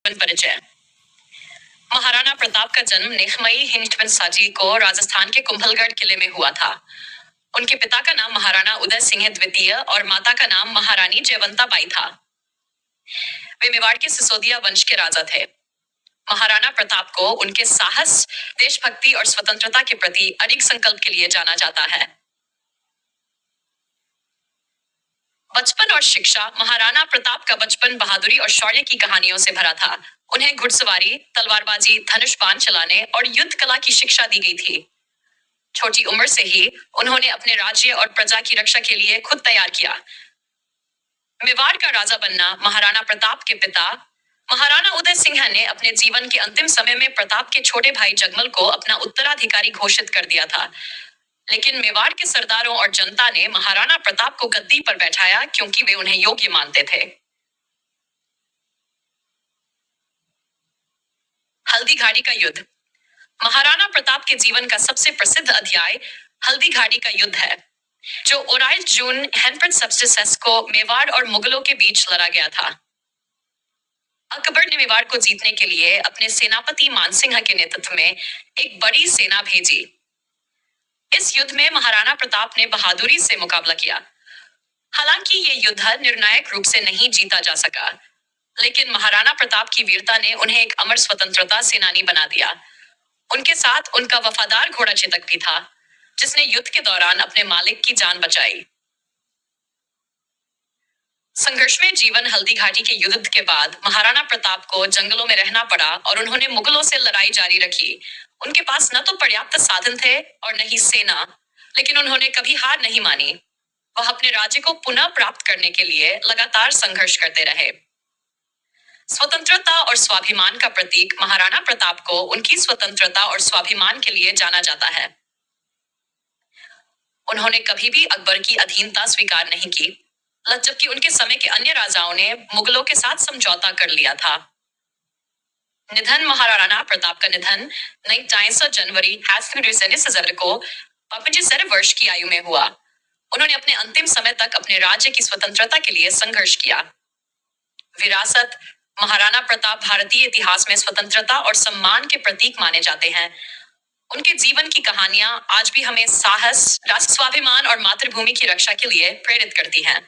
परिचय। महाराणा प्रताप का जन्म नेखमई हिंडवनसाजी को राजस्थान के कुंभलगढ़ किले में हुआ था। उनके पिता का नाम महाराणा उदय सिंह द्वितीय और माता का नाम महारानी जयवंता बाई था। वे मेवाड़ के सिसोदिया वंश के राजा थे। महाराणा प्रताप को उनके साहस, देशभक्ति और स्वतंत्रता के प्रति अडिग संकल्प के लिए जाना जाता है। बचपन और शिक्षा। महाराणा प्रताप का बचपन बहादुरी और शौर्य की कहानियों से भरा था। उन्हें घुड़सवारी, तलवारबाजी, धनुष बाण चलाने और युद्ध कला की शिक्षा दी गई थी। छोटी उम्र से ही उन्होंने अपने राज्य और प्रजा की रक्षा के लिए खुद तैयार किया। मेवाड़ का राजा बनना। महाराणा प्रताप के पिता महाराणा उदय सिंह ने अपने जीवन के अंतिम समय में प्रताप के छोटे भाई जगमल को अपना उत्तराधिकारी घोषित कर दिया था, लेकिन मेवाड़ के सरदारों और जनता ने महाराणा प्रताप को गद्दी पर बैठाया क्योंकि वे उन्हें योग्य मानते थे। हल्दी घाटी का युद्ध। महाराणा प्रताप के जीवन का सबसे प्रसिद्ध अध्याय हल्दी घाटी का युद्ध है, जो 28 जून हेनप्रिड सबस्टिसेस को मेवाड़ और मुगलों के बीच लड़ा गया था। अकबर ने मेवाड़ को जीतने के लिए अपने सेनापति मानसिंह के नेतृत्व में एक बड़ी सेना भेजी। इस युद्ध में महाराणा प्रताप ने बहादुरी से मुकाबला किया। हालांकि ये युद्ध निर्णायक रूप से नहीं जीता जा सका, लेकिन महाराणा प्रताप की वीरता ने उन्हें एक अमर स्वतंत्रता सेनानी बना दिया। उनके साथ उनका वफादार घोड़ा चेतक भी था, जिसने युद्ध के दौरान अपने मालिक की जान बचाई। संघर्षमय जीवन। हल्दी घाटी के युद्ध के बाद महाराणा प्रताप को जंगलों में रहना पड़ा और उन्होंने मुगलों से लड़ाई जारी रखी। उनके पास न तो पर्याप्त साधन थे और न ही सेना, लेकिन उन्होंने कभी हार नहीं मानी। वह अपने राज्य को पुनः प्राप्त करने के लिए लगातार संघर्ष करते रहे। स्वतंत्रता और स्वाभिमान का प्रतीक। महाराणा प्रताप को उनकी स्वतंत्रता और स्वाभिमान के लिए जाना जाता है। उन्होंने कभी भी अकबर की अधीनता स्वीकार नहीं की, जबकि उनके समय के अन्य राजाओं ने मुगलों के साथ समझौता कर लिया था। निधन। महाराणा प्रताप का निधन 29 जनवरी को 55 वर्ष की आयु में हुआ। उन्होंने अपने अंतिम समय तक अपने राज्य की स्वतंत्रता के लिए संघर्ष किया। विरासत। महाराणा प्रताप भारतीय इतिहास में स्वतंत्रता और सम्मान के प्रतीक माने जाते हैं। उनके जीवन की कहानियां आज भी हमें साहस, राष्ट्र स्वाभिमान और मातृभूमि की रक्षा के लिए प्रेरित करती हैं।